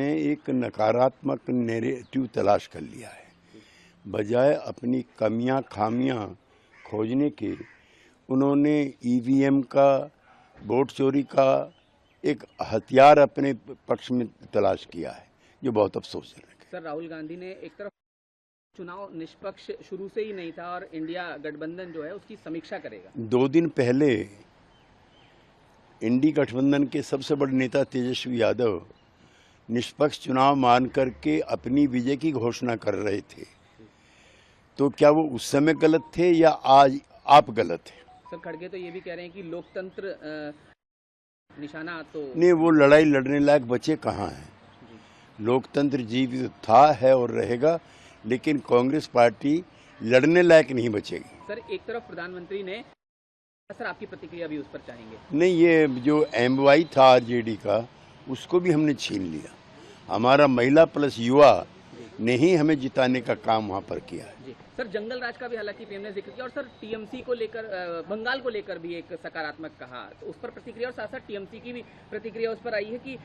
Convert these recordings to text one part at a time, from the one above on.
उन्होंने एक नकारात्मक नैरेटिव तलाश कर लिया है, बजाय अपनी कमियां खामियां खोजने के उन्होंने ईवीएम का, वोट चोरी का एक हथियार अपने पक्ष में तलाश किया है, जो बहुत अफसोसजनक है। सर, राहुल गांधी ने एक तरफ चुनाव निष्पक्ष शुरू से ही नहीं था और इंडिया गठबंधन जो है उसकी समीक्षा करेगा। 2 दिन पहले इंडी गठबंधन के सबसे बड़े नेता तेजस्वी यादव निष्पक्ष चुनाव मान करके अपनी विजय की घोषणा कर रहे थे, तो क्या वो उस समय गलत थे या आज आप गलत हैं? सर, खड़गे तो ये भी कह रहे हैं कि लोकतंत्र निशाना तो नहीं, वो लड़ाई लड़ने लायक बचे कहाँ हैं? लोकतंत्र जीवित था, है और रहेगा, लेकिन कांग्रेस पार्टी लड़ने लायक नहीं बचेगी। सर, एक तरफ प्रधानमंत्री ने, सर आपकी प्रतिक्रिया भी उस पर चाहेंगे। नहीं, ये जो MY था आरजेडी का, उसको भी हमने छीन लिया। हमारा महिला प्लस युवा ने ही हमें जिताने का काम वहाँ पर किया है। जी सर, जंगल राज का भी हालांकि पीएम ने जिक्र किया और सर टीएमसी को लेकर, बंगाल को लेकर भी एक सकारात्मक कहा, तो उस पर प्रतिक्रिया, और साथ साथ टीएमसी की भी प्रतिक्रिया उस पर आई है कि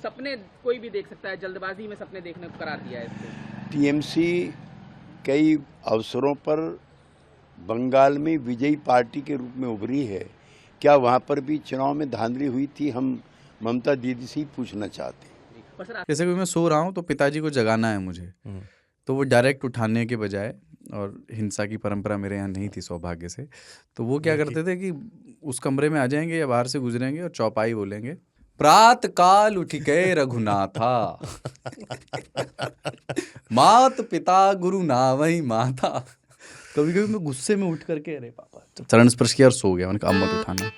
सपने कोई भी देख सकता है, जल्दबाजी में सपने देखने को करार दिया है इसको। टीएमसी कई अवसरों पर बंगाल में विजयी पार्टी के रूप में उभरी है। क्या वहाँ पर भी चुनाव में धांधली हुई थी? हम ममता दीदी से ही पूछना चाहते हैं। जैसे कि मैं सो रहा हूँ तो पिताजी को जगाना है मुझे, तो वो डायरेक्ट उठाने के बजाय, और हिंसा की परंपरा मेरे यहाँ नहीं थी सौभाग्य से, तो वो क्या करते थे कि उस कमरे में आ जाएंगे या बाहर से गुजरेंगे और चौपाई बोलेंगे, प्रात काल उठ के रघुनाथा मात पिता गुरु नावई माता। कभी कभी मैं गुस्से में उठ करके, अरे पापा, चरण स्पर्श किया और सो गया। मैंने कहा अब मत उठाना।